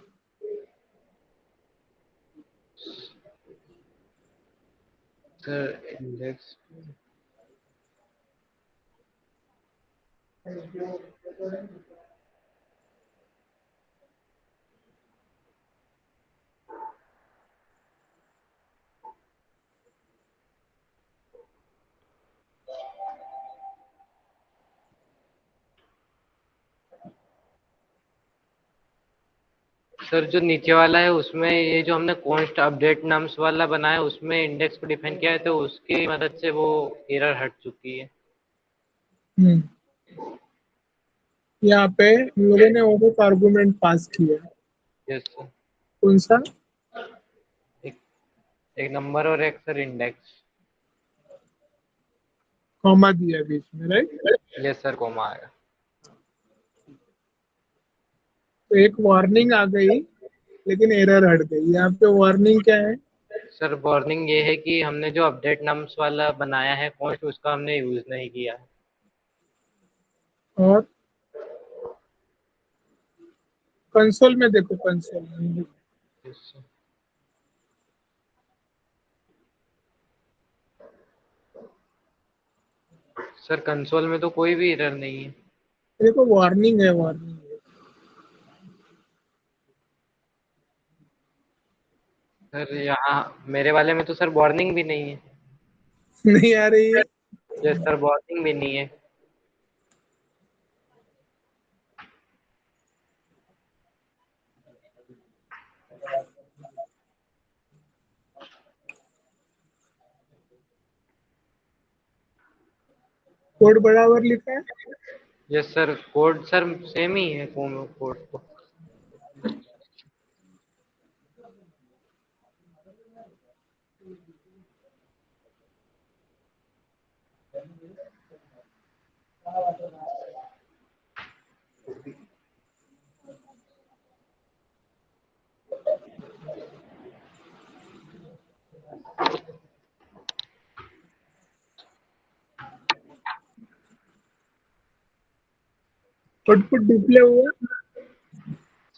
सर इंडेक्स सर जो नीचे वाला है उसमें ये जो हमने कॉन्स्ट अपडेट नम्स वाला बनाया है उसमें इंडेक्स को डिफाइन किया है तो उसकी मदद से वो एरर हट चुकी है। हम्म यहाँ पे हम लोगों ने और एक आर्गुमेंट पास किया है। Yes sir. कौन सा? एक एक नंबर और एक सर इंडेक्स। कॉमा दिया है बीच में, राइट? यस सर कॉमा आएगा। तो एक वार्निंग आ गई, लेकिन एरर हट गई। यहाँ पे वार्निंग क्या है? सर वार्निंग ये है कि हमने जो अपडेट नम्स वाला बनाया है कॉन्स्ट उसका हमने यूज नहीं किया है। और कंसोल में देखो, कंसोल में देखो। Yes sir. सर कंसोल में तो कोई भी एरर नहीं है। देखो वार्निंग है, वार्निंग है। सर यहाँ मेरे वाले में तो सर वार्निंग भी नहीं है। नहीं आ रही है। यस सर वार्निंग भी नहीं है। कोड बराबर लिखा है। Yes sir code sir same ही है कोड तो। आउटपुट डिस्प्ले हुआ।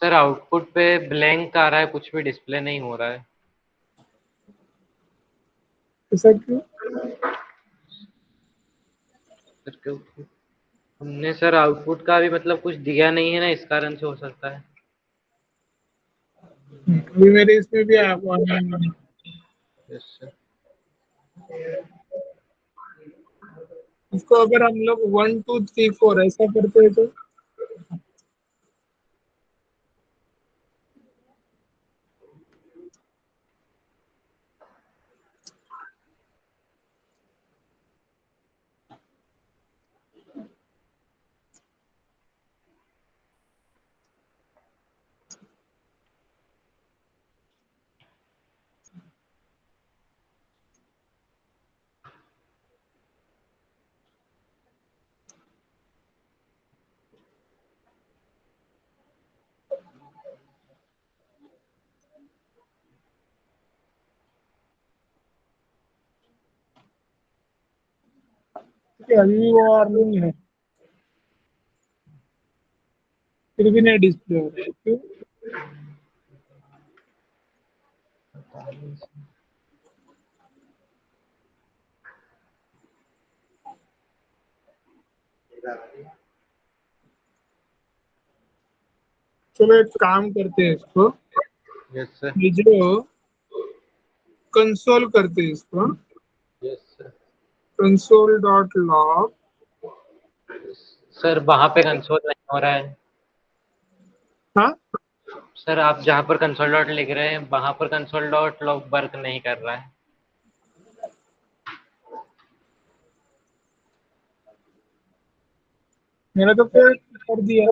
सर आउटपुट पे ब्लैंक आ रहा है कुछ भी डिस्प्ले नहीं हो रहा है। ऐसा क्यों? सर क्यों हमने सर आउटपुट का भी मतलब कुछ दिया नहीं है ना इस कारण से हो सकता है। अभी मेरे इसमें भी वार्निंग है। Yes sir. इसको अगर हम लोग 1 2 3 4 ऐसा करते हैं तो अभी भी वो वार्निंग है, फिर भी नहीं डिस्प्ले हो रहा है। क्यों? चलो एक काम करते हैं इसको। Yes sir. ये जो कंसोल करते हैं इसको, yes sir. Console dot log. Sir वहां पे कंसोल नहीं हो रहा है। हाँ, सर आप जहाँ पर कंसोल डॉट लिख रहे हैं वहां पर कंसोल डॉट लॉग वर्क नहीं कर रहा है। मैंने तो फिर कर दिया।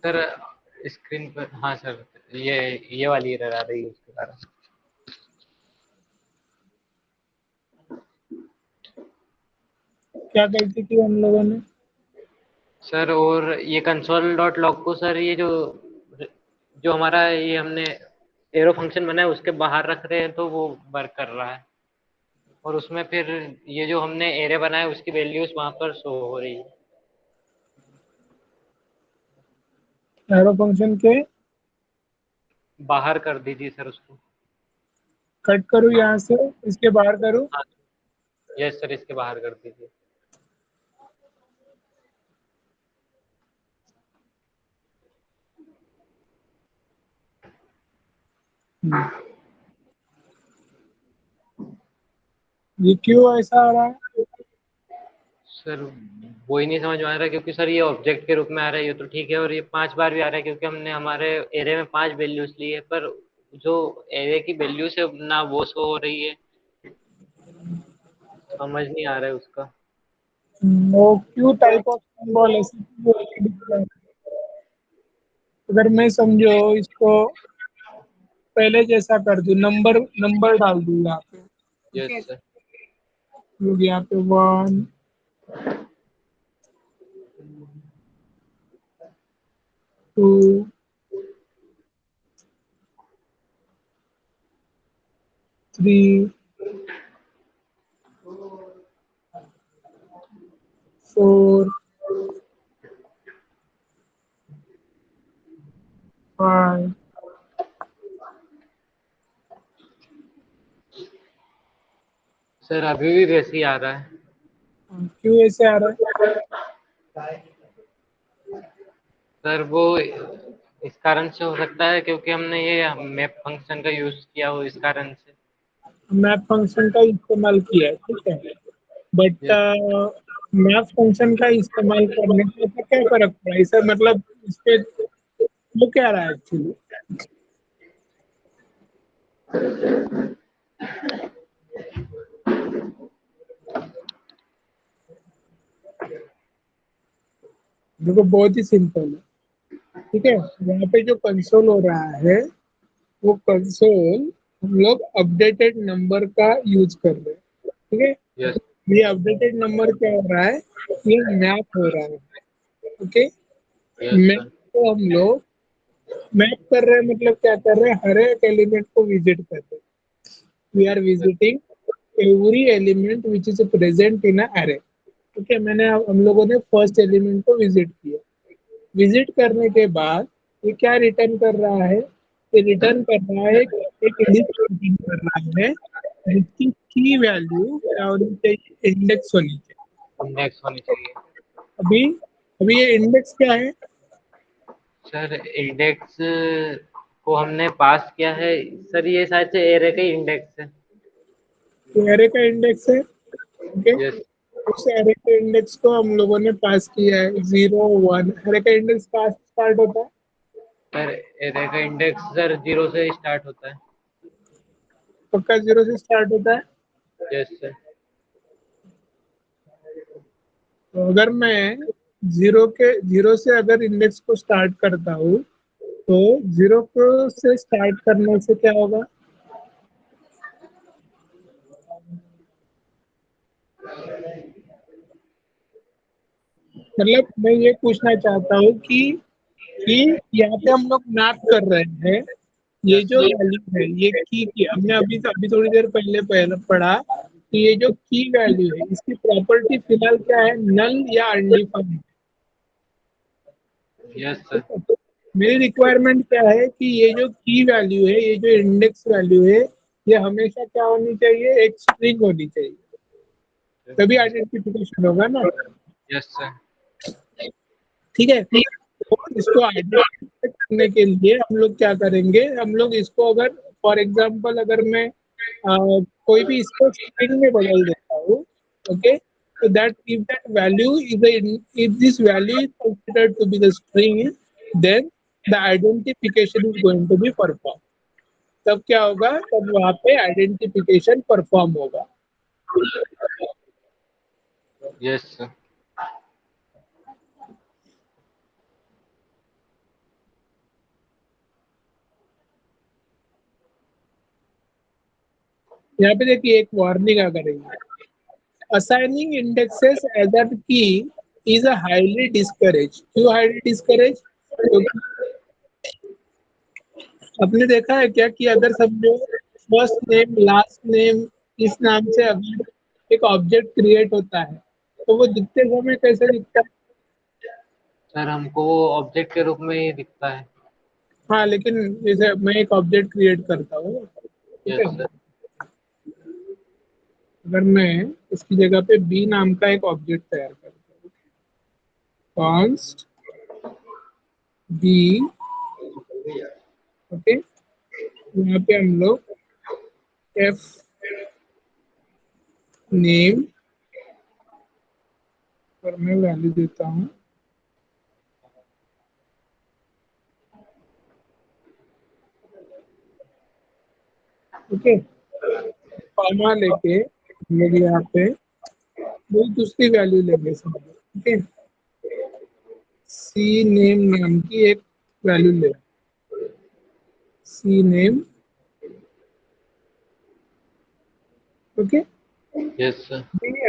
सर स्क्रीन पर हाँ सर ये वाली एरर आ रही है उसके कारण। क्या गलती की हम लोगों ने? सर और ये कंसोल डॉट लॉग को सर ये जो जो हमारा ये हमने एरो फंक्शन बनाया है उसके बाहर रख रहे हैं तो वो वर्क कर रहा है। और उसमें फिर ये जो हमने एरे बनाया है उसकी वैल्यूज वहां पर शो हो रही है। एरो फंक्शन के बाहर कर दीजिए सर उसको। कट करूँ यहाँ से, इसके बाहर करूँ? हाँ, यस सर, इसके बाहर कर दीजिए। ये क्यों ऐसा आ रहा है? सर वो ही नहीं समझ में आ रहा, क्योंकि सर ये ऑब्जेक्ट के रूप में आ रहा है, ये तो ठीक है, और ये 5 बार भी आ रहा है क्योंकि हमने हमारे एरे में 5 वैल्यूज ली है, पर जो एरे की वैल्यूज है ना वो शो हो रही है, समझ नहीं आ रहा है उसका। वो क्यों टाइप ऑफ सिंबल ऐसे क्यों दिख रहा है? अगर मैं समझो इसको पहले जैसा कर दूं, नंबर नंबर डाल दूं यहाँ पे, ठीक यस है? सर। लोग यहाँ पे 1 2 3 4 5। सर अभी भी वैसे ही आ रहा है। क्यों ऐसे आ रहा है? सर वो इस कारण से हो सकता है क्योंकि हमने ये मैप फंक्शन का यूज किया हो, इस कारण से। मैप फंक्शन का इस्तेमाल किया है, ठीक है, बट यस। मैप फंक्शन का इस्तेमाल करने से तो क्या फर्क पड़ा, इससे मतलब इस पे वो क्या रहा है एक्चुअली? देखो बहुत ही सिंपल है, ठीक है। यहाँ पे जो कंसोल हो रहा है, वो कंसोल हम लोग अपडेटेड नंबर का यूज कर रहे हैं, ठीक है। यस। ये अपडेटेड नंबर क्या हो रहा है? ये मैप हो रहा है, ओके। Yes map sir. को हम लोग मैप कर रहे हैं, मतलब क्या कर रहे हैं, हर एक एलिमेंट को विजिट कर रहे हैं। We are visiting every element which is present in a array, ठीक है। हम लोगों ने फर्स्ट एलिमेंट को विजिट किया। विजिट करने के बाद ये क्या रिटर्न कर रहा है? ये रिटर्न कर रहा है, एक लिस्ट रिटर्न कर रहा है जिसकी की वैल्यू क्या होनी चाहिए? इंडेक्स होनी चाहिए। इंडेक्स होनी चाहिए। अभी अभी ये इंडेक्स क्या है? सर इंडेक्स को हमने पास किया है। सर ये शायद से एरे का ही इंडेक्स है। तो एरे का इंडेक्स है, ओके। यस। उस एरे के इंडेक्स को हम लोगों ने पास किया है 0 1। एरे का इंडेक्स कहाँ से स्टार्ट होता है? सर एरे का इंडेक्स सर 0 से स्टार्ट होता है। पक्का 0 से स्टार्ट होता है। Yes sir. तो अगर मैं जीरो से अगर इंडेक्स को स्टार्ट करता हूँ, तो जीरो को से स्टार्ट करने से क्या होगा? मतलब मैं ये पूछना चाहता हूँ कि यहाँ पे हम लोग मैप कर रहे हैं, ये यस जो सर। वैल्यू है ये की हमने अभी थोड़ी देर पहले पहले पढ़ा कि ये जो की वैल्यू है इसकी प्रॉपर्टी फिलहाल क्या है? नल या अनडिफाइंड, यस ठीक सर। है। मेरी रिक्वायरमेंट क्या है कि ये जो की वैल्यू है, ये जो इंडेक्स वैल्यू है, ये हमेशा क्या होनी चाहिए? एक स्ट्रिंग होनी चाहिए, तभी आइडेंटिफिकेशन होगा ना, यस सर। ठीक है। तो इसको आइडेंटिफाई करने के लिए हम लोग क्या करेंगे? हम लोग इसको अगर फॉर एग्जांपल अगर मैं कोई भी इसको स्ट्रिंग में बदल देता हूँ, okay, so that if that value is a if this value is considered to be the string, then the identification is going to be performed। तब क्या होगा? तब वहां पे आइडेंटिफिकेशन परफॉर्म होगा। Yes sir. यहाँ पे देखिए एक वार्निंग आ रही है, assigning indexes as a key is a highly discouraged। क्यों highly discouraged? क्योंकि आपने देखा है क्या कि अगर समझो फर्स्ट नेम लास्ट नेम इस नाम से अगर एक ऑब्जेक्ट क्रिएट होता है, तो वो दिखते समय कैसे दिखता है? सर हमको वो ऑब्जेक्ट के रूप में ही दिखता है। हाँ, लेकिन जैसे मैं एक ऑब्जेक्ट क्रिएट करता हूँ, ठीक यस है, सर। अगर मैं इसकी जगह पे बी नाम का एक ऑब्जेक्ट तैयार करता हूँ, कॉन्स्ट बी, ओके, यहाँ पे हम लोग एफ नेम पर मैं वैल्यू देता हूँ, ओके, कॉमा लेके हम लोग यहाँ पे वो दूसरी वैल्यू लेंगे समझो, ओके, सी नेम नाम की एक वैल्यू ले, c name, okay. Yes sir.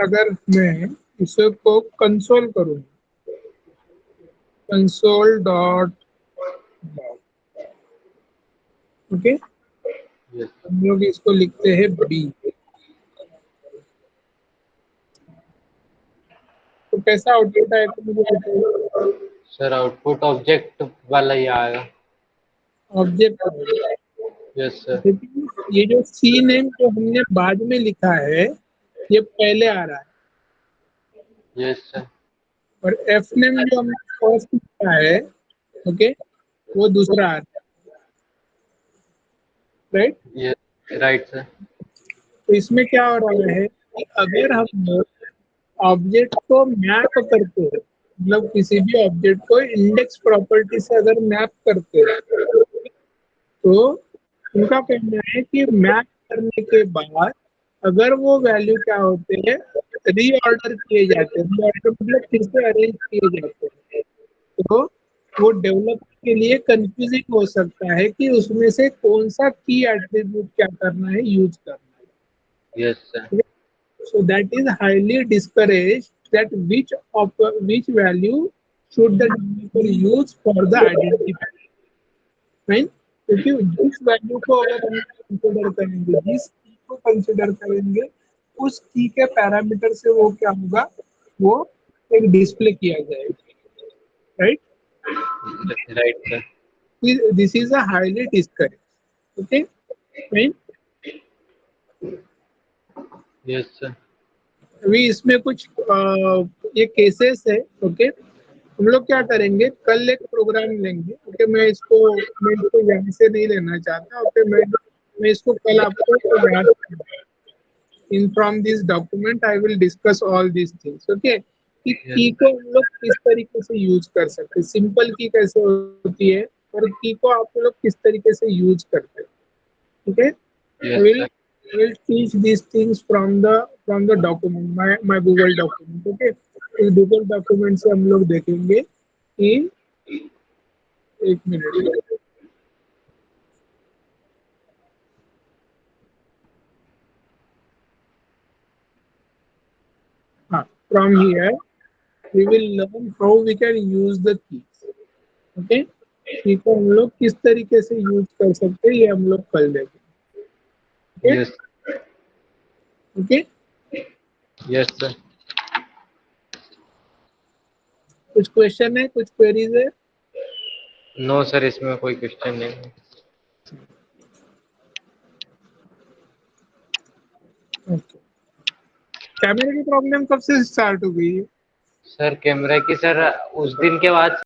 अगर मैं इसको कंसोल करूँ, कंसोल डॉट, ओके, यस हम लोग इसको लिखते हैं बी, तो कैसा आउटपुट आएगा मुझे बताइए। सर, आउटपुट ऑब्जेक्ट वाला ही आएगा। ऑब्जेक्ट आएगा, यस सर। लेकिन ये जो सी नेम जो हमने बाद में लिखा है ये पहले आ रहा है, यस सर। और एफ नेम जो हमने फर्स्ट लिखा है, ओके, वो दूसरा आ रहा है, राइट। Yes right sir. तो इसमें क्या हो रहा है कि अगर हम ऑब्जेक्ट को मैप करते हैं, मतलब किसी भी ऑब्जेक्ट को इंडेक्स प्रॉपर्टी से अगर मैप करते हैं, तो उनका कहना है कि मैप करने के बाद अगर वो वैल्यू क्या होते हैं, रीऑर्डर किए जाते हैं, रीऑर्डर मतलब फिर से अरेंज किए जाते हैं, तो वो डेवलपर के लिए कंफ्यूजिंग हो सकता है कि उसमें से कौन सा की एट्रीब्यूट क्या करना है, यूज करना यस सर। है। So that is highly discouraged that which value should the developer use for the identifier, right? क्योंकि जिस वैल्यू को अगर हम कंसिडर करेंगे, जिस की को कंसिडर करेंगे, उस की के पैरामीटर से वो क्या होगा, वो एक डिस्प्ले किया जाएगा, right. Right sir. This is a highly discourage, okay, right. Yes sir. अभी इसमें कुछ ये केसेस है, ओके। हम लोग क्या करेंगे, कल एक प्रोग्राम लेंगे, ओके, मैं इसको यहाँ से नहीं लेना चाहता, ओके, मैं इसको कल आपको याद, in from this document I will discuss all this things, okay, कि की यस को हम लोग किस तरीके से यूज कर सकते हैं, सिंपल की कैसे होती है और की को आप लोग किस तरीके से यूज करते हैं, okay. I yes will sir. I will teach these things from the document, my Google document, okay। इस Google document से हम लोग देखेंगे कि, एक मिनट, हाँ, from here we will learn how we can use the keys, okay। की को हम लोग किस तरीके से यूज कर सकते हैं ये हम लोग कल देखेंगे, okay, yes. Okay. Yes sir. कुछ क्वेश्चन है, कुछ क्वेरीज है। नो सर, इसमें कोई क्वेश्चन नहीं है। ओके, कैमरे की प्रॉब्लम कब से स्टार्ट हो गई है। सर कैमरा की सर उस दिन के बाद